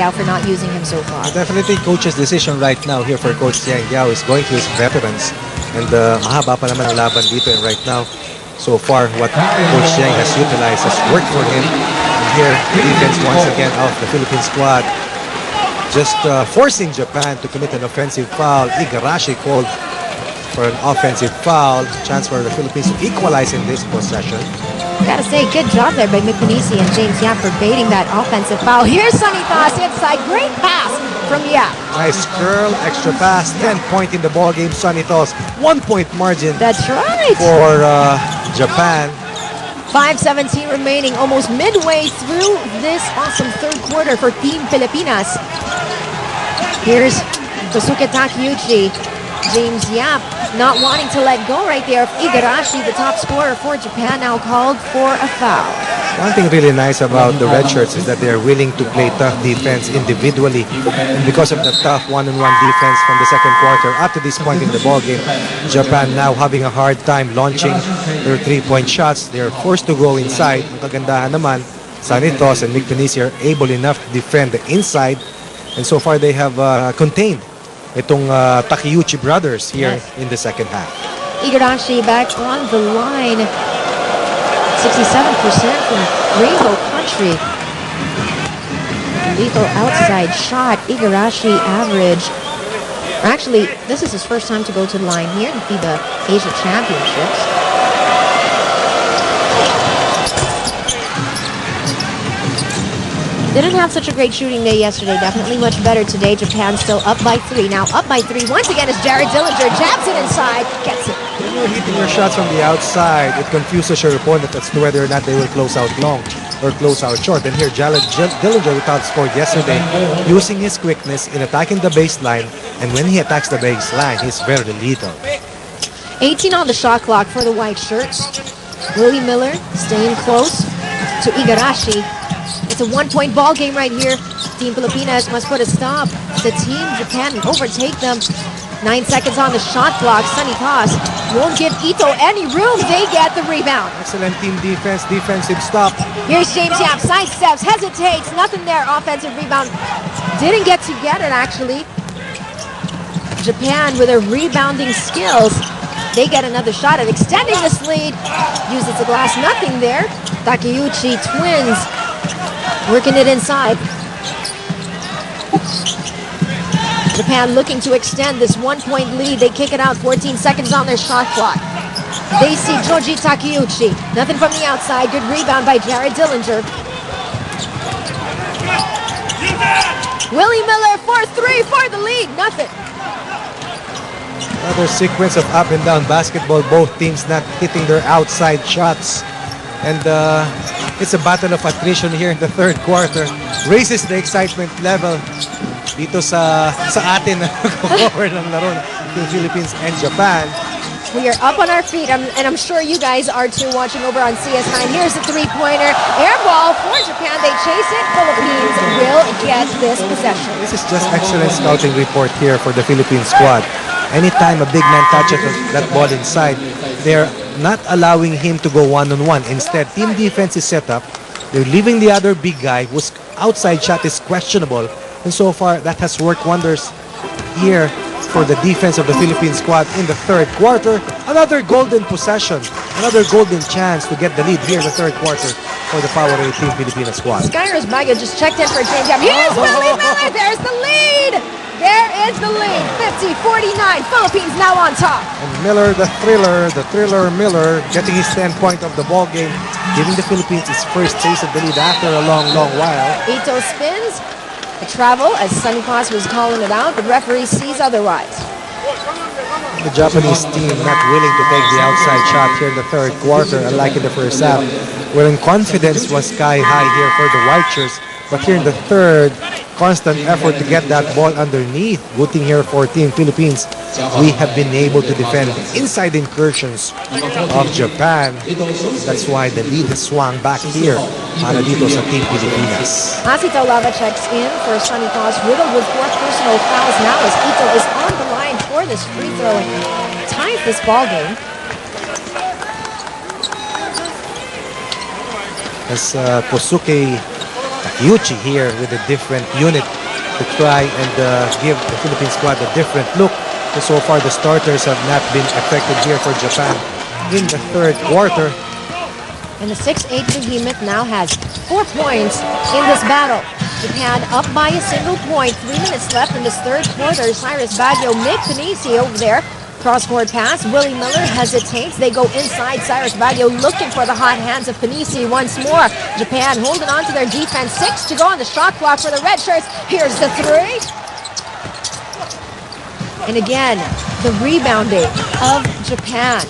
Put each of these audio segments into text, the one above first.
Yao for not using him so far. Definitely coach's decision right now here for Coach Yang Yao is going to his veterans. And mahaba pa naman ang laban dito. And right now, so far, what Coach Yang has utilized has worked for him. And here, defense once again of the Philippine squad. Just forcing Japan to commit an offensive foul. Igarashi called for an offensive foul. Chance for the Philippines to equalize in this possession. Gotta say, good job there by Mipinisi and James Yap for baiting that offensive foul. Here's Sunny Thas inside. Great pass from Yap. Nice curl, extra pass, 10-point in the ball game. Sunny Thas, 1-point margin. That's right. For Japan. 5:17 remaining, almost midway through this awesome third quarter for Team Pilipinas. Here's Kosuke Takeuchi. James Yap not wanting to let go right there of Igarashi, the top scorer for Japan, now called for a foul. One thing really nice about the red shirts is that they are willing to play tough defense individually. And because of the tough one-on-one defense from the second quarter up to this point in the ball game, Japan now having a hard time launching their three-point shots. They are forced to go inside. Ang kagandahan naman, Sunny Thas and Mick Pinisi are able enough to defend the inside. And so far they have contained itong Takeuchi brothers here in the second half. Igarashi back on the line. 67% from Rainbow Country. Lethal outside shot. Igarashi average. Actually, this is his first time to go to the line here in the FIBA Asia Championships. Didn't have such a great shooting day yesterday. Definitely much better today. Japan still up by 3. Now up by 3. Once again is Jared Dillinger. Jabs it inside. Gets it. When you're hitting your shots from the outside, it confuses your opponent as to whether or not they will close out long or close out short. And here, Jared Dillinger, who outscored yesterday, using his quickness in attacking the baseline. And when he attacks the baseline, he's very lethal. 18 on the shot clock for the white shirts. Willie Miller staying close to Igarashi. It's a one-point ball game right here. Team Pilipinas must put a stop to Team Japan and overtake them. 9 seconds on the shot clock. Sunny Thas won't give Ito any room. They get the rebound. Excellent team defense, defensive stop. Here's James Yap. Sidesteps, hesitates. Nothing there. Offensive rebound. Didn't get to get it, actually. Japan with their rebounding skills. They get another shot at extending this lead. Use it to glass. Nothing there. Takeuchi twins working it inside. Japan looking to extend this one-point lead. They kick it out. 14 seconds on their shot clock. They see Joji Takeuchi. Nothing from the outside. Good rebound by Jared Dillinger. Willie Miller for 3 for the lead. Nothing. Another sequence of up and down basketball. Both teams not hitting their outside shots. And it's a battle of attrition here in the third quarter. Raises the excitement level dito sa atin na cover ng laro ng Philippines and Japan. We are up on our feet, and I'm sure you guys are too, watching over on CS9. Here's the three-pointer. Air ball for Japan. They chase it. Philippines will get this possession. This is just excellent scouting report here for the Philippine squad. Anytime a big man touches that ball inside, they're not allowing him to go one-on-one. Instead, team defense is set up. They're leaving the other big guy whose outside shot is questionable. And so far, that has worked wonders here for the defense of the Philippine squad in the third quarter. Another golden possession, another golden chance to get the lead here in the third quarter for the Power 8 Team Filipina squad. Skyros Baga just checked in for James Yap. Here's Willie Miller. There's the lead. There is the lead. 50-49. Philippines now on top. And Miller, the thriller Miller, getting his 10-point of the ball game, giving the Philippines its first taste of the lead after a long while. Ito spins. A travel, as Sunny Thas was calling it out. The referee sees otherwise. The Japanese team not willing to take the outside shot here in the third quarter, unlike in the first half, wherein confidence was sky high here for the white shirts. But here in the third, constant effort to get that ball underneath. Good thing here for Team Philippines. We have been able to defend inside incursions of Japan. That's why the lead has swung back here para dito sa Team Pilipinas. Asito Lava checks in for Sunny Thas, riddled with 4 personal fouls now as Ito is on the line for this free throw and ties this ball game. As Kosuke Takeuchi here with a different unit to try and give the Philippine squad a different look. So far, the starters have not been effective here for Japan in the third quarter. And the 6'8 behemoth now has 4 points in this battle. Japan up by a single point. 3 minutes left in this third quarter. Cyrus Baguio, Nick Panisi over there. Cross-court pass. Willie Miller hesitates. They go inside. Cyrus Baguio looking for the hot hands of Panisi once more. Japan holding on to their defense. 6 to go on the shot clock for the red shirts. Here's the 3. And again, the rebounding of Japan.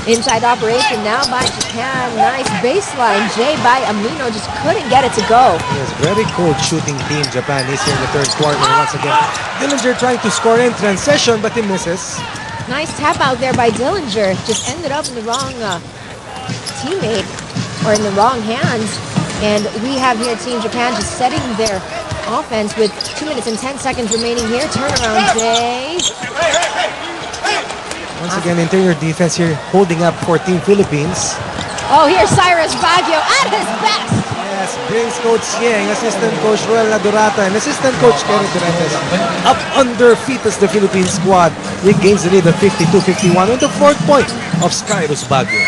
Inside operation now by Japan. Nice baseline. Jay by Amino just couldn't get it to go. Yes, very cold shooting team Japan is here in the third quarter. Once again, Dillinger trying to score in transition, but he misses. Nice tap out there by Dillinger. Just ended up in the wrong teammate or in the wrong hands. And we have here Team Japan just setting their offense with 2 minutes and 10 seconds remaining here. Turnaround, Jay. Once again, interior defense here holding up for Team Philippines. Oh, here's Cyrus Baguio at his best. Yes, brings Coach Yang, assistant coach Roel Nadurata, and assistant coach Kerry Durentes up on their feet as the Philippine squad regains the lead of 52-51 on the fourth point of Cyrus Baguio.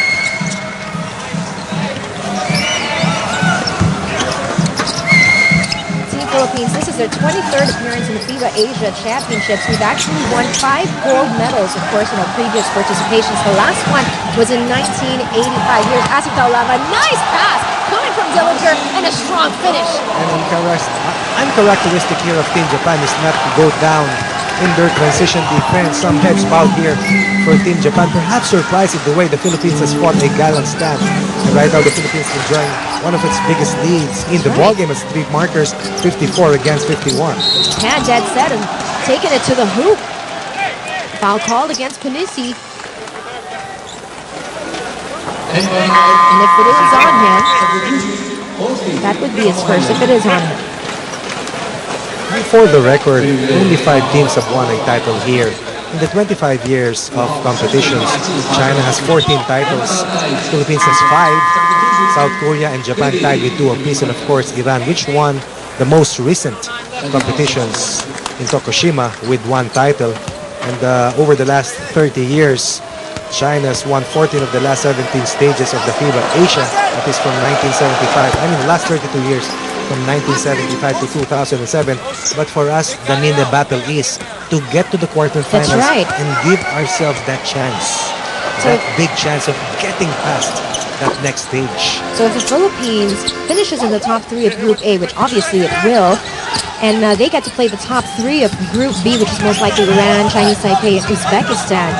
Philippines, this is their 23rd appearance in the FIBA Asia Championships. We've actually won 5 gold medals, of course, in our previous participations. The last one was in 1985. Here's Asitaulava. Nice pass coming from Dillinger and a strong finish. And uncharacteristic here of Team Japan is not to go down in their transition defense. Some heads bowed here for Team Japan, perhaps surprising the way the Philippines has fought a gallant stand. And right now the Philippines enjoying one of its biggest leads in the ballgame as 3 markers, 54 against 51. Japan dead set and taking it to the hoop. Foul called against Panisi. And if it is on him, that would be his first if it is on him. For the record, only 5 teams have won a title here. In the 25 years of competitions, China has 14 titles, Philippines has 5, South Korea and Japan tied with 2 apiece, and of course Iran, which won the most recent competitions in Tokushima with 1 title. And over the last 30 years, China's won 14 of the last 17 stages of the FIBA Asia, that is from 1975, the last 32 years, from 1975 to 2007. But for us, the main battle is to get to the quarterfinals and give ourselves that chance, that big chance of getting past that next stage. So if the Philippines finishes in the top 3 of Group A, which obviously it will, and they get to play the top 3 of Group B, which is most likely Iran, Chinese Taipei, and Uzbekistan,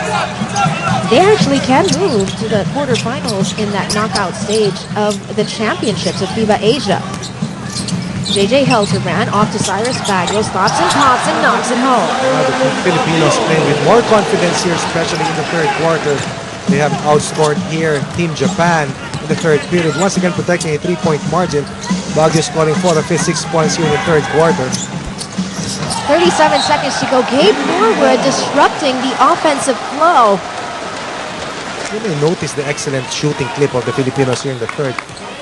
they actually can move to the quarterfinals in that knockout stage of the championships of FIBA Asia. JJ Helterbrand off to Cyrus Baguio, stops and pops and knocks it home. The Filipinos playing with more confidence here, especially in the third quarter. They have outscored here Team Japan in the third period, once again protecting a 3-point margin. Baguio scoring 4 of his 6 points here in the third quarter. 37 seconds to go. Gabe Norwood disrupting the offensive flow. You may notice the excellent shooting clip of the Filipinos here in the third.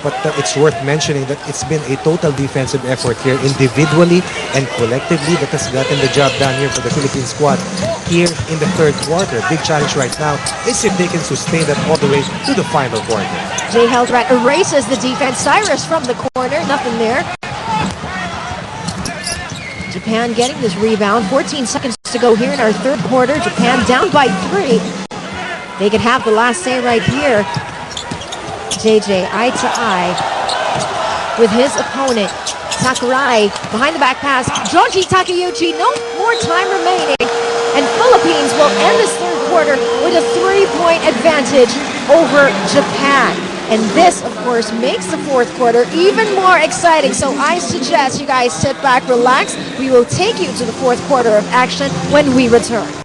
But it's worth mentioning that it's been a total defensive effort here, individually and collectively, that has gotten the job done here for the Philippine squad here in the third quarter. Big challenge right now is if they can sustain that all the way to the final quarter. Jay Heldrat erases the defense. Cyrus from the corner, nothing there. Japan getting this rebound. 14 seconds to go here in our third quarter. Japan down by 3. They could have the last say right here. JJ eye to eye with his opponent. Sakurai behind the back pass. Joji Takeuchi, no more time remaining. And Philippines will end this third quarter with a 3-point advantage over Japan. And this, of course, makes the fourth quarter even more exciting. So I suggest you guys sit back, relax. We will take you to the fourth quarter of action when we return.